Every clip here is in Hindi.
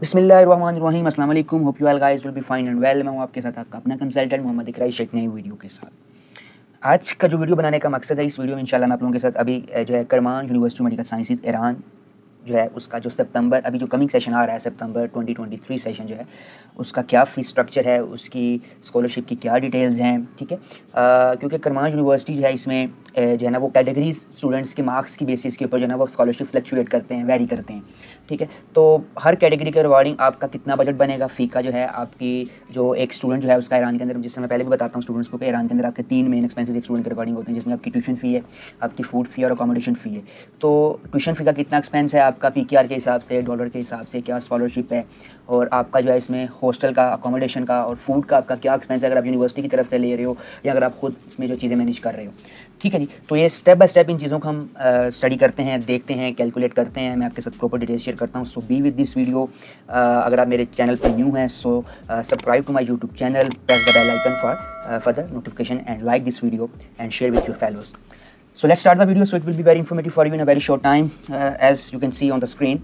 बिस्मिल्लाहिर्रहमानिर्रहीम अस्सलाम वालेकुम। Hope you all guys will be fine and well. मैं हूं आपके साथ आपका अपना कंसल्टेंट मोहम्मद इकराई शेख नई वीडियो के साथ। आज का जो वीडियो बनाने का मकसद है, इस वीडियो में इंशाल्लाह मैं आप लोगों के साथ अभी जो है करमान यूनिवर्सिटी मेडिकल साइंसेज ईरान जो है उसका जो सितंबर अभी जो कमिंग सेशन आ रहा है सितंबर 2023 सेशन जो है उसका क्या फ़ीस स्ट्रक्चर है, उसकी स्कॉलरशिप की क्या डिटेल्स हैं। ठीक है, क्योंकि करमान यूनिवर्सिटी जो है इसमें जो है ना वो कैटेगरीज स्टूडेंट्स के मार्क्स की बेसिस के ऊपर जो है ना वो स्कॉलरशिप फ्लक्चुएट करते हैं, वेरी करते हैं। ठीक है, तो हर कैटेगरी के रिगार्डिंग आपका कितना बजट बनेगा फ़ी का जो है आपकी जो एक स्टूडेंट जो है उसका ईरान के अंदर, जिससे मैं पहले भी बताता हूँ स्टूडेंट्स को कि ईरान के अंदर आपके 3 मेन एक्सपेंसेस एक स्टूडेंट के रिगार्डिंग होते हैं, जिसमें आपकी ट्यूशन फ़ी है, आपकी फूड फ़ी और अकोमोडेशन फ़ी है। तो ट्यूशन फ़ी का कितना एक्सपेंस है आपका पीकेआर के हिसाब से, डॉलर के हिसाब से क्या स्कॉलरशिप है, और आपका जो है इसमें हॉस्टल का, अकोमोडेशन का और फूड का आपका क्या एक्सपेंस है अगर आप यूनिवर्सिटी की तरफ से ले रहे हो या अगर आप खुद इसमें जो चीज़ें मैनेज कर रहे हो। ठीक है जी, तो ये स्टेप बाय स्टेप इन चीज़ों को हम स्टडी करते हैं, देखते हैं, कैलकुलेट करते हैं। मैं आपके साथ प्रॉपर डिटेल्स शेयर करता हूँ। So be with this video. अगर आप मेरे चैनल पर न्यू हैं so subscribe to my YouTube channel, press the bell icon for further notification and like this video and share with your fellows. So let's start the video. So it will be very informative for you in a very short time, as you can see on the screen.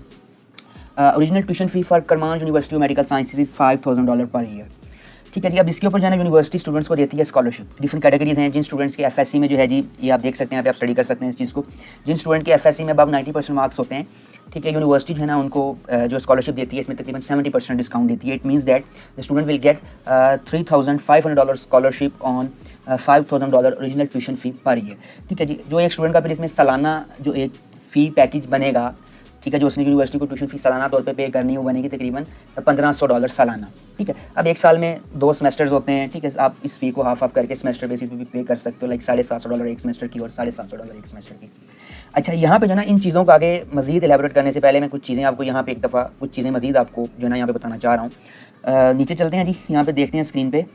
Original tuition fee for Karman University of Medical Sciences is $5,000 per year. ठीक है जी, अब इसके ऊपर जो है ना यूनिवर्सिटी स्टूडेंट्स को देती है स्कॉलरशिप। डिफरेंट कैटेगरीज हैं। जिन स्टूडेंट्स के एफएससी में जो है जी, ये आप देख सकते हैं, आप स्टडी कर सकते हैं इस चीज़ को। जिन स्टूडेंट के एफएससी में अब 90% मार्क्स होते हैं, ठीक है, यूनिवर्सिटी जो है ना उनको जो स्कॉलरशिप देती है इसमें तकरीबन 70% डिस्काउंट देती है। It means that the student will gate $3,500 scholarship on $5,000 original tuition fee per year. ठीक है जी, जो एक स्टूडेंट का फिर इसमें सालाना जो एक फ़ी पैकेज बनेगा, ठीक है, जो उसने यूनिवर्सिटी को ट्यूशन फ़ी सालाना तौर पे करनी है वो बनेगी तकरीबन $1,500 सालाना। ठीक है, अब एक साल में 2 सेमेस्टर्स होते हैं। ठीक है, आप इस फ़ी को हाफ करके सेमेस्टर बेसिस पे भी पे कर सकते हो, लाइक $750 एक सेमेस्टर की और $750 एक सेमेस्टर की। अच्छा, यहाँ पे जो है ना इन चीज़ों को आगे मज़ीद एलेबोरेट करने से पहले मैं कुछ चीज़ें आपको यहाँ पे एक दफ़ा कुछ चीज़ें मज़ीद आपको जो है ना यहाँ पे बताना चाह रहा हूँ। नीचे चलते हैं जी, यहाँ पे देखते हैं स्क्रीन पे।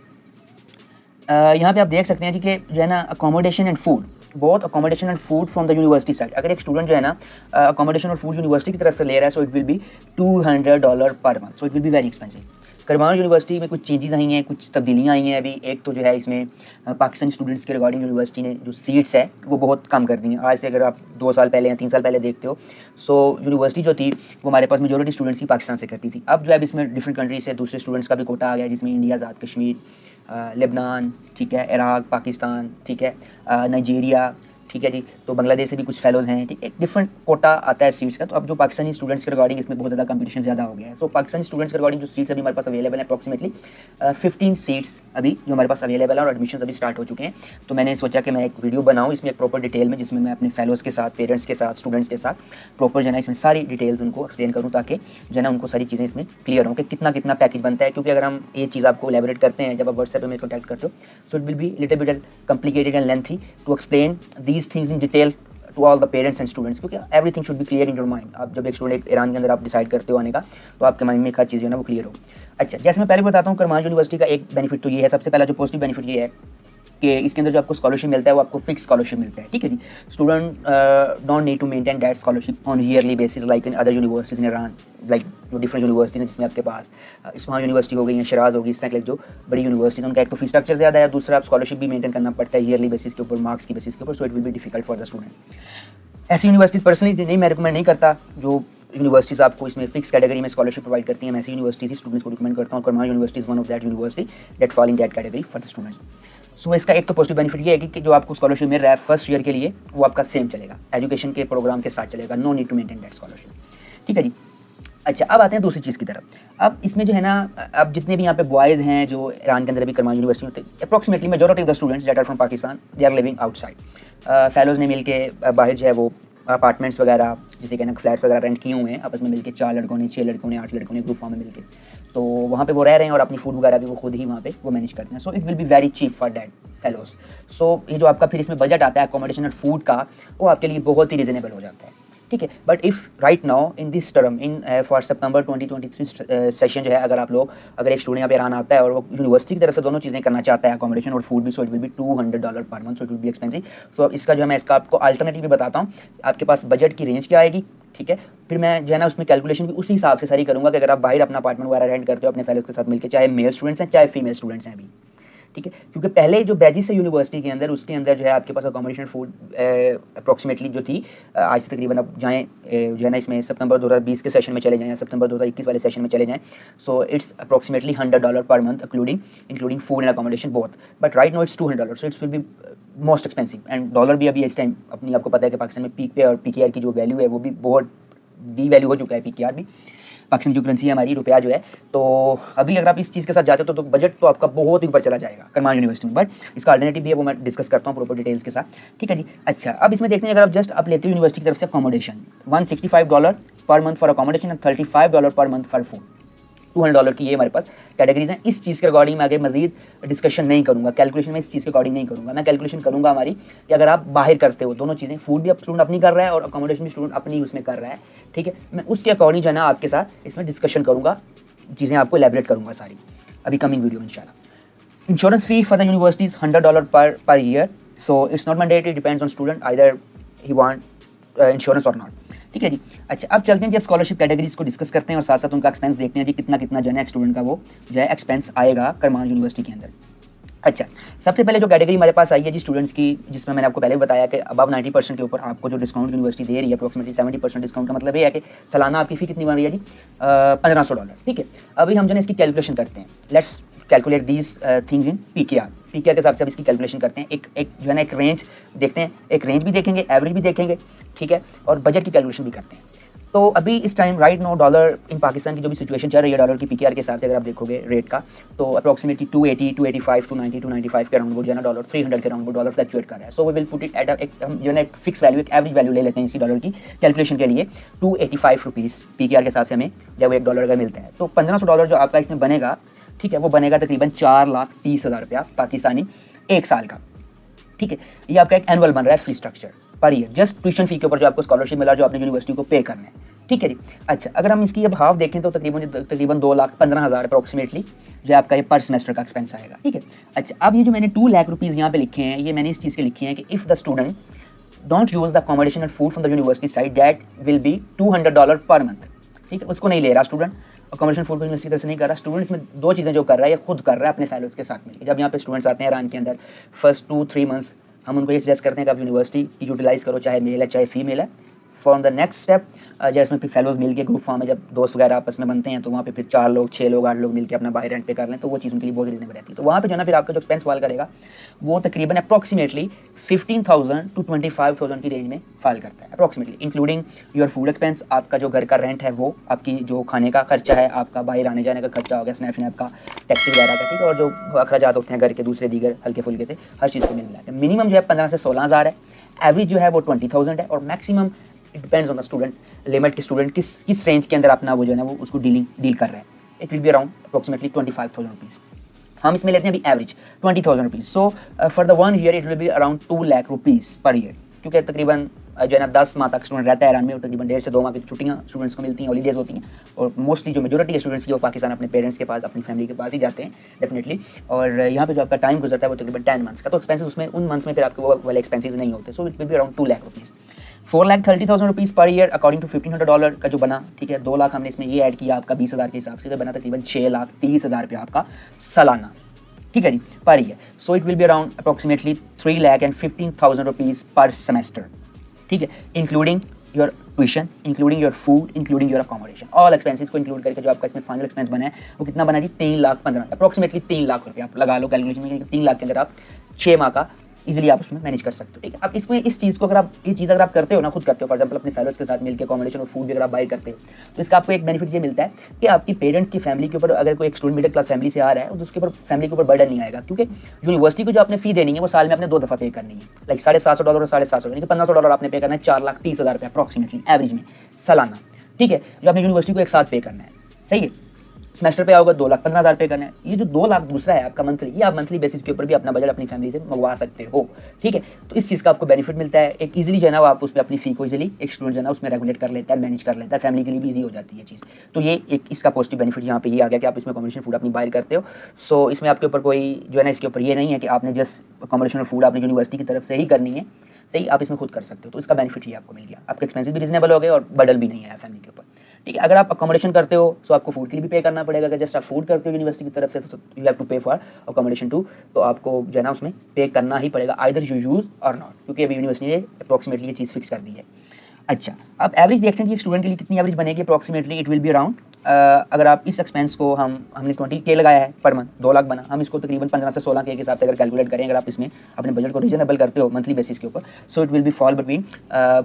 यहाँ पे आप देख सकते हैं जी कि जो है ना accommodation and food, both accommodation and food from the university side. अगर एक स्टूडेंट जो है ना अकोमोडेशन और फूड यूनिवर्सिटी की तरफ से ले रहा है सो it will be $200 per month. So it will be very expensive. Kerman university में कुछ चेंजेस आई हैं, कुछ तब्दीलियाँ आई हैं अभी। एक तो जो है इसमें पाकिस्तानी स्टूडेंट्स के रिगार्डिंग यूनिवर्सिटी ने जो सीट्स है वो बहुत कम कर दी हैं। आज से अगर आप 2 साल पहले या 3 साल पहले देखते हो सो यूनिवर्सिटी जो थी वो हमारे पास मेजोरिटी स्टूडेंट्स ही पाकिस्तान से करती थी। अब जो है इसमें डिफरेंट कंट्री से दूसरे स्टूडेंट्स का भी कोटा आ गया, जिसमें इंडिया, आज़ाद कश्मीर, लेबनान, ठीक है, इराक, पाकिस्तान, ठीक है, नाइजीरिया, ठीक है जी, तो बांग्लादेश से भी कुछ फेलोज़ हैं। ठीक है, एक डिफरेंट कोटा आता है सीट्स का। तो अब जो पाकिस्तानी स्टूडेंट्स के रिगार्डिंग इसमें बहुत ज़्यादा कंपटीशन ज़्यादा हो गया है। सो पाकिस्तानी स्टूडेंट्स के रिगार्डिंग जो सीट्स अभी हमारे पास अवेलेबल हैं अप्रॉक्सीमेटली 15 सीट्स अभी जो हमारे पास अवेलेबल है और एडमिशन अभी स्टार्ट हो चुके हैं। तो मैंने सोचा कि मैं एक वीडियो बनाऊँ इसमें एक प्रॉपर डिटेल में, जिसमें मैं अपने फेलोज़ के साथ, पेरेंट्स के साथ, स्टूडेंट्स के साथ प्रॉपर जो है ना इसमें सारी डिटेल्स उनको एक्सप्लेन करूँ, ताकि जो है ना उनको सारी चीज़ें इसमें क्लियर हों कि कितना कितना पैकेज बनता है। क्योंकि अगर हम ये चीज़ आपको एलेबोरेट करते हैं जब आप व्हाट्सएप में कॉन्टैक्ट करते हो so it will be little bit complicated and lengthy to explain these things in detail to all the parents and students, क्योंकि everything should be clear in your mind. आप जब एक स्टूडेंट ईरान के अंदर आप डिसाइड करते हो आने का तो आपके माइंड में एक हर चीज़ जो है ना वो क्लियर हो। अच्छा, जैसे मैं पहले बताता हूँ, करमान यूनिवर्सिटी का एक बेनिफिट तो ये है, सबसे पहला जो पॉजिटिव बेनिफिट ये है कि इसके अंदर जो आपको स्कॉलरशिप मिलता है वो आपको फिक्स स्कॉलरशिप मिलता है। ठीक है जी, student don't need to maintain that scholarship on yearly basis like in other universities in Iran, like जो डिफरेंट यूनिवर्सिटीज हैं जिसमें आपके पास इस्माइल यूनिवर्सिटी हो गई है, शराज होगी, इस तरह जो बड़ी यूनिवर्सिटीज उनका एक तो फी स्ट्रक्चर ज़्यादा है, दूसरा आप स्कॉलरशिप भी मेंटेन करना पड़ता है ईयरली बेसिस के ऊपर, मार्क्स की बेसिस के ऊपर। सो it will be difficult for the student. ऐसी यूनिवर्सिटीज़ पर्सनली नहीं मैं रिकमेंड नहीं करता जो यूनिवर्सिटीज़ आपको इसमें फिक्स कैटेगरी में स्कॉलरशिप प्रोवाइड करती हैं। मैं ऐसी यूनिवर्सिटीज़ स्टूडेंट्स को रिकमेंड करता हूँ। Kerman university is one of that university that fall in that category for the students. So इसका एक तो पॉजिटिव बेनिफिट ये है कि जो आपको स्कॉलरशिप मिल रहा है फर्स्ट ईयर के लिए वो आपका सेम चलेगा, एजुकेशन के प्रोग्राम के साथ चलेगा, no need to maintain that scholarship. ठीक है जी। अच्छा, अब आते हैं दूसरी चीज़ की तरफ। अब इसमें जो है ना, अब जितने भी यहाँ पे बॉयज़ हैं जो ईरान के अंदर अभी करमान यूनिवर्सिटी में होते हैं, approximately majority of the students that are from Pakistan they are living outside. Fellows ने मिल के बाहर जो है वो अपार्टमेंट्स वगैरह, जिसे कहना फ्लैट्स वगैरह रेंट किए हुए हैं, आपस में मिलके 4 लड़कों ने, 6 लड़कों ने, 8 लड़कों ने ग्रुप फॉर्म में मिलके, तो वहाँ पे वो रह रहे हैं और अपनी फूड वगैरह भी वो खुद ही वहाँ पे वो मैनेज करते हैं। So it will be very cheap for that fellows. So ये जो आपका फिर इसमें बजट आता है अकोमोडेशन और फूड का, वो आपके लिए बहुत ही रीजनेबल हो जाता है। ठीक है, but if right now in this term in for September 2023 session जो है, अगर एक स्टूडेंट यहाँ पे ईरान आता है और वो यूनिवर्सिटी की तरफ से दोनों चीज़ें करना चाहता है, अकोमोडेशन और फूड भी, सो it will be $200 per month. So it will be expensive. So इसका जो है मैं इसका आपको अल्टरनेटिव भी बताता हूँ, आपके पास बजट की रेंज क्या आएगी। ठीक है, फिर मैं जो है ना उसमें कैलकुलेशन भी उसी हिसाब से सारी करूँगा कि अगर आप बाहर अपना अपार्टमेंट वगैरह रेंट करते हो अपने फेलोज़ के साथ मिलकर, चाहे मेल स्टूडेंट्स हैं चाहे फीमेल स्टूडेंट्स हैं अभी, ठीक है, क्योंकि पहले जो बैचेस है यूनिवर्सिटी के अंदर, उसके अंदर जो है आपके पास अकोमोडेशन फूड अप्रॉक्सीमेटली जो थी, आज से तकरीबन अब जाएँ जो है ना इसमें सितंबर 2020 के सेशन में चले जाएँ या सितंबर 2021 वाले सेशन में चले जाएँ, so it's approximately $100 per month including food and accommodation both, but right now it's $200, so it's will be most expensive. And dollar भी अभी इस टाइम अपनी आपको पता है कि पाकिस्तान में पीक पे और PKR की जो वैल्यू है वो भी बहुत डी वैल्यू हो चुका है। PKR भी पाकिस्तान जो करेंसी है हमारी रुपया जो है, तो अभी अगर आप इस चीज़ के साथ जाते हो तो बजट तो आपका बहुत ही ऊपर चला जाएगा करमान यूनिवर्सिटी में, बट इसका अल्टरनेटिव भी है, वो मैं डिस्कस करता हूँ प्रॉपर डिटेल्स के साथ, ठीक है जी। अच्छा, अब इसमें देखते हैं अगर आप जस्ट आप लेते हो यूनिवर्सिटी की तरफ से accommodation, $165 per month for accommodation and $35 per month for food, $200 की ये हमारे पास कैटेगरीज हैं। इस चीज़ के अकॉर्डिंग मैं आगे मजीद डिस्कशन नहीं करूँगा, कैलकुलेशन में इस चीज़ के अकॉर्डिंग नहीं करूँगा, मैं कैलकुलेशन करूँगा हमारी कि अगर आप बाहर करते हो दोनों चीज़ें, फूड भी स्टूडेंट अपनी कर रहा है और अकोमोडेशन भी स्टूडेंट अपनी उसमें कर रहा है, ठीक है, मैं उसके अकॉर्डिंग जो है ना आपके साथ इसमें डिस्कशन करूँगा, चीज़ें आपको एलैबोरेट करूँगा सारी अभी कमिंग वीडियो में इंशाल्लाह। Insurance fee for the university is $100 पर year, so it's not mandatory, depends on student either he want insurance और नॉट, ठीक है जी। अच्छा, अब चलते हैं जब स्कॉलरशिप कैटेगरीज को डिस्कस करते हैं और साथ साथ उनका एक्सपेंस देखते हैं जी कितना कितना जो है स्टूडेंट का वो जो है एक्सपेंस आएगा करमान यूनिवर्सिटी के अंदर। अच्छा, सबसे पहले जो कैटेगरी हमारे पास आई है जी स्टूडेंट्स की, जिसमें मैंने आपको पहले बताया कि अबव 90% के ऊपर आपको जो डिस्काउंट यूनिवर्सिटी दे रही है, अप्रॉक्सीमेटली 70% डिस्काउंट का मतलब ये है कि सालाना आपकी फ़ी कितनी बन रही है जी, $1500, ठीक है। अभी हम जो है इसकी कैलकुलेशन करते हैं, let's calculate these things in PKR के हिसाब से अब इसकी कैलकुलेशन करते हैं, एक जो है ना एक रेंज देखते हैं, एक रेंज भी देखेंगे, एवरेज भी देखेंगे, ठीक है, और बजट की कैलकुलेशन भी करते हैं। तो अभी इस time right now dollar in Pakistan की जो भी सिचुएशन चल रही है डॉलर की PKR के हिसाब से अगर आप देखोगे रेट का, तो अप्रॉक्सीमेटली 280, 285, 290, 295 के अराउंड वो जो है ना डॉलर 300 के अराउंड वो डॉलर फ्लक्चुएट कर रहा है। So we will put it at एक हम जो है एक फिक्स वैल्यू, एक एवरेज वैल्यू ले लेते हैं इसकी डॉलर की कैलकुलेशन के लिए, ₹285 PKR के हिसाब से हमें जब $1 अगर मिलता है तो $1500 जो आपका इसमें बनेगा, ठीक है, वो बनेगा तकरीबन ₹4,30,000 पाकिस्तानी एक साल का, ठीक है। ये आपका एक एनुअल बन रहा है fee structure per year, just tuition fee के ऊपर जो आपको स्कॉलरशिप मिला जो आपने यूनिवर्सिटी को पे करना है, ठीक है जी। अच्छा, अगर हम इसकी अब हाफ देखें तो तकरीबन 2,15,000 अप्रॉक्सीमेटली जो आपका ये पर सेमेस्टर का एक्सपेंस आएगा, ठीक है। अच्छा, अब ये जो मैंने 2 लाख रुपीज़ यहाँ पे लिखे हैं, ये मैंने इस चीज़ के लिखे हैं कि if the student don't use the accommodation and food from the university side that will be $200 per month, ठीक है। उसको नहीं ले रहा स्टूडेंट, अकोमोडेशन फूड यूनिवर्सिटी की तरफ से नहीं कर रहा स्टूडेंट, इसमें दो चीज़ें जो कर रहा है ये खुद कर रहा है अपने फेलोज़ के साथ मिलकर। जब यहाँ पे स्टूडेंट्स आते हैं ईरान के अंदर फर्स्ट 2-3 मंथ्स हम उनको ये सजेस्ट करते हैं कि आप यूनिवर्सिटी यूटिलाइज़ करो, चाहे मेल है चाहे फीमेल है। फॉर द नेक्स्ट स्टेप जैसे फिर फेलोज मिल के ग्रुप फॉर्म में जब दोस्त वगैरह आपस में बनते हैं तो वहाँ पे फिर 4 लोग 6 लोग 8 लोग मिलकर अपना बाहर रेंट पे कर लें, तो वो चीज़ उनके लिए बहुत रीजनेबल रहती है। तो वहाँ पे जो है ना फिर आपका जो एक्सपेंस फॉल करेगा वो तकरीबन अप्रॉक्सीमेटली 15,000 to 25,000 की रेंज में फॉल करता है approximately, including your food expense, आपका जो घर का रेंट है वो, आपकी जो खाने का खर्चा है, आपका बाहर आने जाने का खर्चा हो गया, स्नैप स्नैप का, टैक्सी वगैरह का, ठीक है, और जो अखराजात होते हैं घर के दूसरे दीगर हल्के फुल्के से, हर चीज़ को मिल मिला के मिनिमम जो है 15 से 16,000 है, एवरेज जो है वो 20,000 है, और maximum it depends on the student, limit के स्टूडेंट किस रेंज के अंदर अपना वो जो है ना वो उसको डील कर रहे हैं। It will be around approximately 25,000 rupees. हम इसमें लेते हैं अभी average 20,000 rupees, so for the 1 year it will be around 2 lakh rupees per year, क्योंकि तकरीबन जो है ना 10 माह तक स्टूडेंट रहता है ईरान में, और तकरीबन 1.5 से 2 माह की छुट्टियाँ स्टूडेंट्स को मिलती हैं, हॉलीडेज होती हैं, और मोस्टली जो मेजोरिटी है स्टूडेंट्स की वो पाकिस्तान अपने पेरेंट्स के पास, अपनी फैमिली के पास ही जाते हैं डेफिनेटली, और यहाँ पे जो आपका टाइम गुजरता है वो तकरीबन 10 मंथ्स का, तो एक्सपेंसेस उसमें उन मंथ्स में फिर आपके वो वाले एक्सपेंसेस नहीं होते, so it will be around 2 lakh rupees. 4,30,000 rupees per year according to $1,500 का जो बना, ठीक है, 2 लाख हमने इसमें ये ऐड किया आपका 20,000 के हिसाब से, तो बना तकरीबन 6,30,000 रुपया आपका सालाना, ठीक है जी, per year. So it will be around approximately 3,15,000 rupees per semester, ठीक है, including your tuition, including your food, including your accommodation, all expenses को इंक्लूड करके जो आपका इसमें फाइनल एक्सपेंस बना है वो कितना बना जी 3,15,000, अप्रॉक्सीमेटली 3 लाख रुपये आप लगा लो कैलकुलेशन में, 3 लाख के अंदर आप 6 माह का इजीली आप उसमें मैनेज कर सकते हो, ठीक है। अब इसमें इस चीज़ को अगर आप ये चीज़ अगर आप करते हो ना, खुद करते हो, फॉर एग्जांपल अपने फेलोज के साथ मिलकर अकोमोडेशन और फूड भी अगर आप बाय करते हो, तो इसका आपको एक बेनिफिट ये मिलता है कि आपकी पेरेंट की फैमिली के ऊपर, अगर कोई एक स्टूडेंट मिडिल क्लास फैमिली से आ रहा है तो उसके ऊपर फैमिली के ऊपर बर्डन नहीं आएगा, क्योंकि यूनिवर्सिटी को जो आपने फी देनी है वो साल में आपने 2 दफ़ा पे करनी है, लाइक $750 और $750, यानी कि $1,500 आपने पे करना है, 4,30,000 रुपये अप्रॉक्सीमेटली एवरेज में सालाना, ठीक है, जो आपने यूनिवर्सिटी को एक साथ पे करना है, सही है। सेमेस्टर पे आओगे 2,15,000 पे करना है, ये जो 2 लाख दूसरा है आपका मंथली, ये आप मंथली बेसिस के ऊपर भी अपना बजट अपनी फैमिली से मंगवा सकते हो, ठीक है। तो इस चीज़ का आपको बेनिफिट मिलता है, एक इजीली जो है ना आप उस पर अपनी फी को इजीली एक स्टूडेंट जो है ना उसमें रेगुलेट कर लेता है, मैनेज कर लेता है, फैमिली के लिए भी ईजी हो जाती है चीज़। तो ये एक इसका पॉजिटिव बेनिफिट यहाँ पे ये आ गया कि आप इसमें अकोमोडेशन फूड अपनी बाहर करते हो, सो इसमें आपके ऊपर कोई जो है ना इसके ऊपर ये नहीं है कि आपने जस्ट अकोमोडेशन और फूड आपने यूनिवर्सिटी की तरफ से ही करनी है, सही, आप इसमें खुद कर सकते हो, तो इसका बेनिफिट ही आपको मिल गया, आपके एक्सपेंसिस भी रीजनेबल हो गए और बर्डन भी नहीं आया फैमिली के ऊपर, ठीक है। अगर आप अकोमोडेशन करते हो तो आपको फूड के लिए भी पे करना पड़ेगा। अगर जस्ट आप फूड करते हो यूनिवर्सिटी की तरफ से तो यू हैव टू पे फॉर अकोमोडेशन टू, तो आपको जो है ना उसमें पे करना ही पड़ेगा, आइदर यू यूज़ और नॉट, क्योंकि अभी यूनिवर्सिटी ने अप्रॉक्सीमेटली ये चीज़ फिक्स कर दी है। अच्छा, अब एवरेज देखते हैं कि एक स्टूडेंट के लिए कितनी एवरेज बनेगी approximately. It will be around, अगर आप इस एक्सपेंस को हमने 20K लगाया है पर मंथ, 2 लाख बना, हम इसको तकरीबन 15 से 16K के हिसाब से अगर कैलकुलेट करें, अगर आप इसमें अपने बजट को रीजनेबल करते हो मंथली बेसिस के ऊपर, सो it will B fall between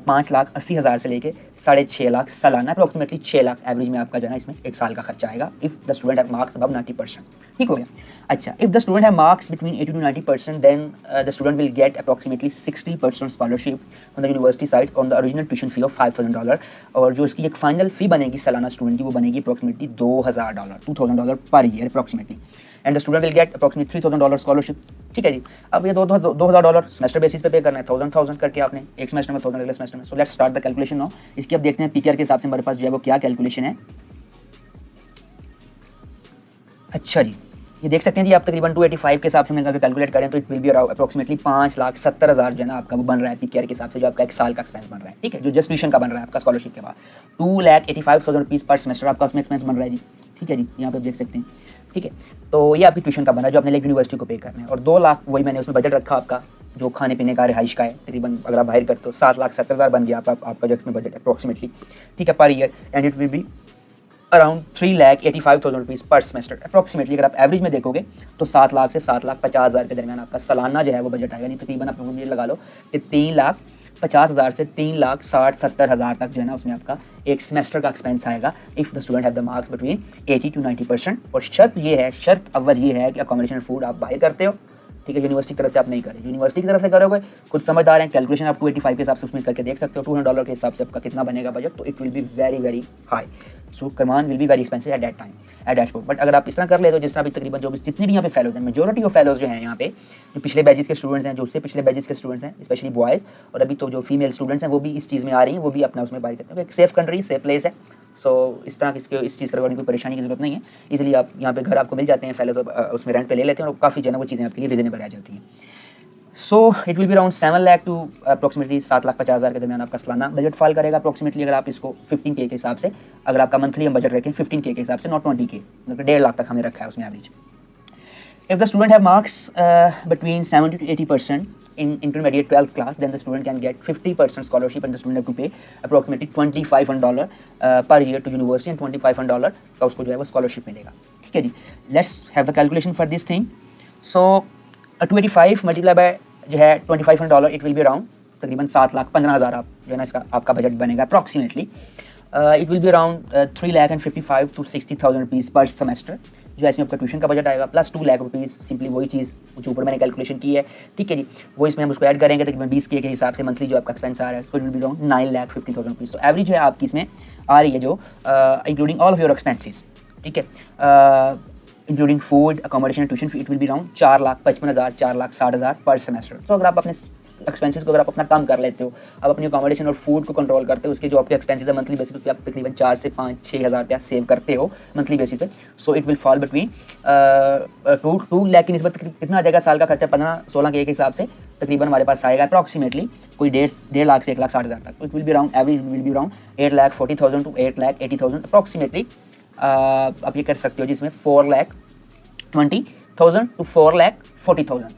5,80,000 से लेके 6.5 लाख सालाना, अप्रॉक्सीमेटली 6 लाख एवरेज में आपका जो है ना इसमें एक साल का खर्चा आएगा if the student have marks above 90%। ठीक हो गया। अच्छा, if the student have marks between 80 to 90%, then the student will get approximately 60% scholarship on the university side on the original tuition fee of $5,000, और जो इसकी एक फाइनल फी बनेगी सालाना स्टूडेंट की वो बनेगी approximately $2,000 per year approximately, and the student will get approximately $3,000 scholarship. ठीक है जी। अब ये $2,000 सेमेस्टर बेसिस पे करना है, 1,000 करके आपने एक सेमेस्टर में, 1,000 अगले सेमेस्टर में। So let's start the calculation now. इसकी अब देखते हैं पीकेआर के हिसाब से हमारे पास जो है वो क्या कैलकुलेशन है। अच्छा जी, ये देख सकते हैं जी आप तकरीबन 285 के हिसाब से अगर कैलकुलेट करें तो इट विल बी अप्रॉक्सीमेटली 5,70,000 जो है ना आपका वो बन रहा है पीकेआर के हिसाब से, जो आपका एक साल का एक्सपेंस बन रहा है। ठीक है, जो जस्ट ट्यूशन का बन रहा है आपका स्कॉलरशिप के बाद 2,85,000 रुपीज़ पर सेमेस्टर आपका उसमें एक्सपेंस बन रहा है जी। ठीक है जी, यहाँ पे देख सकते हैं। ठीक है, तो ये आपकी ट्यूशन का बन रहा है जो आपने लेकर यूनिवर्सिटी को पे करना है, और 2 लाख वही मैंने उसमें बजट रखा आपका जो खाने पीने का, रिहाइश का है, तकरीबन अगर आप बाहर करते हो 7,70,000 बन गया आपका जो इसमें बजट अप्रॉक्सीमेटली। ठीक है, per year, and it will be around 3,85,000 rupees per semester approximately. अगर आप एवरेज में देखोगे तो 7 लाख से 7,50,000 के दरमियान आपका सालाना जो है वो बजट आएगा। नहीं तकरीबन आप ये लगा लो कि 3,50,000 से 3,60,70,000 तक जो है ना उसमें आपका एक सेमेस्टर का एक्सपेंस आएगा if the student have the marks between 80 to 90%। और शर्त अव्वल ये है कि अकोमोडेशन फूड आप बाहर करते हो। ठीक है, यूनिवर्सिटी की तरफ से आप नहीं करें, यूनिवर्सिटी की तरफ से करोगे खुद समझदार हैं, कैलकुलेशन आप 285 के हिसाब से उसमें करके देख सकते हो, $200 के हिसाब से आपका कितना बनेगा बजट, तो it will be very very high. So Kerman will be very expensive at that time at that spot. But अगर आप इस तरह कर ले तो जिस तरह भी तकरीबन जो भी जितने भी यहाँ पे फेलोज हैं, मेजोरिटी ऑफ फेलोज जो हैं यहाँ पे, जो पिछले बैचेस के स्टूडेंट्स हैं, जो उससे पिछले बैचेस के स्टूडेंट्स हैं, स्पेशली बॉयज़, और अभी तो जो फीमेल स्टूडेंट्स हैं वो भी इस चीज़ में आ रही हैं, वो भी अपना उसमें बाई करते हैं। एक सेफ कंट्री, सेफ प्लेस है। सो इस तरह इस चीज़ करवाने की कोई परेशानी की जरूरत नहीं है, इसलिए आप यहाँ पे घर आपको मिल जाते हैं, फेलोज उसमें रेंट पे ले लेते हैं, और काफ़ी जो है ना वो चीज़ें आपके लिए रीजनेबल आ जाती हैं। So it will be around 7 lakh to approximately 7,50,000 के दरमियान आपका सालाना बजट फॉल करेगा अप्रॉक्सीमेटली। अगर आप इसको 15K के हिसाब से, अगर आपका मंथली हम बजट रखें 15K के हिसाब से, नॉट 20K, मतलब 1.5 लाख तक हमने रखा है उसमें average. If the student have marks between 70 to 80% in intermediate 12th class, then the student can get 50% scholarship, and the student have to pay approximately $2,500 per year to university, and $2,500 का उसको जो है वो स्कॉलरशिप मिलेगा। ठीक है जी, let's have the calculation for this thing. So 285 multiply by जो है $2,500, इट विल बी अराउंड तकरीबन 7,15,000 आप जो है ना इसका आपका बजट बनेगा approximately. It will be around 3,55,000 to 60,000 rupees per semester, जो इसमें आपका ट्यूशन का बजट आएगा, प्लस 2 लाख रुपीज़ सिंपली वही चीज़ जो ऊपर मैंने कैलकुलेशन की है। ठीक है जी, वो इसमें हम उसको ऐड करेंगे तकरीबन 20K के हिसाब से मंथली जो आपका एक्सपेंस आ रहा है, तो it will be around 9,50,000 rupees. तो एवरेज जो है आपकी इसमें आ रही है जो including all of your expenses. ठीक है, including food, accommodation, tuition fee, it will be around 4,55,000 4,60,000 पर सेमेस्टर। तो अगर आप अपने एक्सपेंसेस को अगर आप अपना कम कर लेते हो, आप अपनी अकोमोडेशन और फूड को कंट्रोल करते हो, उसके जो आपके एक्सपेंसेस है मंथली बेसिस पे आप तकरीबन 4 से 5-6 हज़ार रुपया सेव करते हो मंथली बेसिस पे। सो it will fall between 2 lakh की निस्बत कितना आ जाएगा साल का खर्चा 15-16K के हिसाब से तकरीबन हमारे पास आएगा अप्रॉक्सीमेटली कोई 1.5 लाख से 1,60,000 तक। It will be around average will be around 8,40,000 to 8,80,000 approximately. आप ये कर सकते हो जिसमें 4,20,000 to 4,40,000,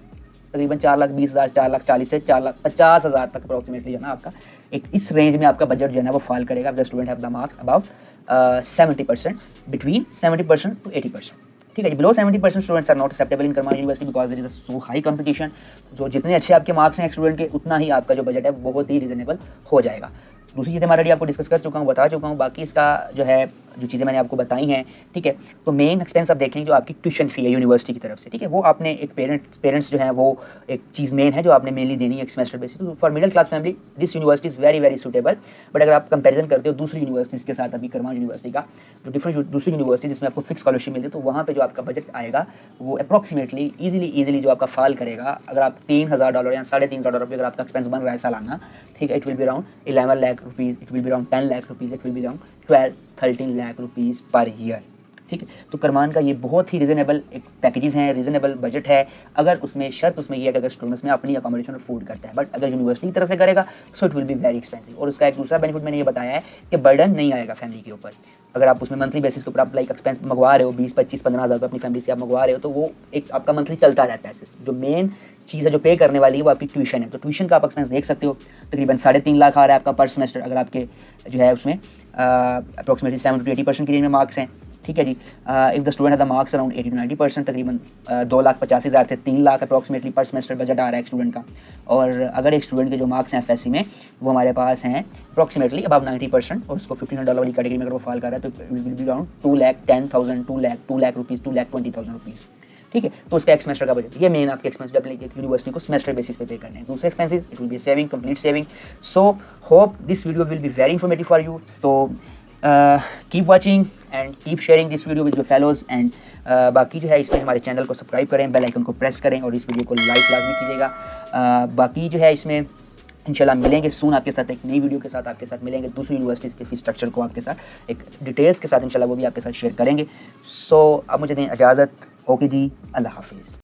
तकरीबन 4,20,000 4,40,000 से 4,50,000 तक अप्रॉक्सीमेटली जो है ना आपका एक इस रेंज में आपका बजट जो है ना वो फॉल करेगा। The student have the marks above 70%, between 70% to 80%। ठीक है जी, below 70% students are not acceptable in Kerman university because there is a so high competition. जो जितने अच्छे आपके मार्क्स हैं स्टूडेंट के, उतना ही आपका जो बजट है बहुत ही रीजनेबल हो जाएगा। दूसरी चीज़ें मैं ऑलरेडी आपको डिस्कस कर चुका हूँ, बता चुका हूँ। बाकी इसका जो है जो चीज़ें मैंने आपको बताई हैं, ठीक है, तो मेन एक्सपेंस आप देखेंगे जो आपकी ट्यूशन फी है यूनिवर्सिटी की तरफ से। ठीक है, वो आपने एक पेरेंट्स जो है वो एक चीज़ मेन है जो आपने मेनली देनी है एक सेमेस्टर बेसिस। तो for middle class family this university is very very suitable. But अगर आप कंपेरिजन करते हो दूसरी यूनिवर्सिटीज़ के साथ, अभी करमान यूनिवर्सिटी का जो डिफरेंट दूसरी यूनिवर्सिटी जिसमें आपको फिक्स स्कॉलरशिप मिलती है, तो वहाँ पर जो आपका बजट आएगा वो अप्रॉक्सीमेटली ईजिली जो आपका फॉल करेगा, अगर आप $3,000 या $3,500 अगर आपका एक्सपेंस बन रहा है सालाना, ठीक है, it will be around 11 lakh rupees, it will be around 10 lakh rupees, it will be around 12-13 lakh rupees per year. ठीक है। तो करमान का ये बहुत ही रीज़नेबल एक पैकेजेस हैं, रीज़नेबल बजट है। अगर उसमें शर्त उसमें ये है कि अगर स्टूडेंट्स में अपनी अकोमोडेशन अफोर्ड करता है, बट अगर यूनिवर्सिटी की तरफ से करेगा सो it will be very expensive. और उसका एक दूसरा बेनिफिट मैंने ये बताया है कि बर्डन नहीं आएगा फैमिली के ऊपर। अगर आप उसमें मंथली बेसिस के ऊपर आप लाइक एक्सपेंस मंगवा रहे हो 20, 25, 15 हज़ार रुपये अपनी फैमिली से आप मंगवा रहे हो, तो वो एक आपका मंथली चलता रहता है। जो मेन चीज़ है जो पे करने वाली है वो आपकी ट्यूशन है। तो ट्यूशन का आप एक्सपेंस देख सकते हो, तकरीबन 3.5 लाख आ रहा है आपका पर सेमेस्टर। अगर आपके जो है उसमें अप्रॉक्सीमेटली 70 to 80% की रेंज में मार्क्स हैं, ठीक है जी। इफ़ द स्टूडेंट है द मार्क्स अराउंड 80 to 90%, तकरीबन 2,85,000 से 3 लाख अप्रॉक्सीमेटली पर सेमेस्टर बजट आ रहा है एक स्टूडेंट का। और अगर एक स्टूडेंट के जो मार्क्स हैं FSC में वो हमारे पास हैं अप्रॉक्सीमेटली अबव 90% और उसको $1,500 वाली कैटेगरी में अगर वो फॉल कर रहा है तो will be around 2,10,000, 2 lakh rupees, 2,20,000 rupees, ठीक है। तो उसका एक सेमेस्टर का बजट, ये मेन आपके एक्सपेंस जब यूनिवर्सिटी को सेमेस्टर बेसिस पे करने हैं। दूसरे expenses it will B saving, complete saving. So hope this video will be very informative for you. So keep watching and keep sharing this video with your fellows and बाकी जो है इसमें हमारे चैनल को सब्सक्राइब करें, बेल आइकन को प्रेस करें और इस वीडियो को लाइक लाजमी कीजिएगा। बाकी जो है इसमें इंशाल्लाह मिलेंगे सून आपके साथ एक नई वीडियो के साथ, आपके साथ मिलेंगे दूसरी यूनिवर्सिटीज़ के फीस स्ट्रक्चर को आपके साथ एक डिटेल्स के साथ इंशाल्लाह वो भी आपके साथ शेयर करेंगे। सो अब मुझे दें इजाज़त। ओके जी, अल्लाह हाफिज़।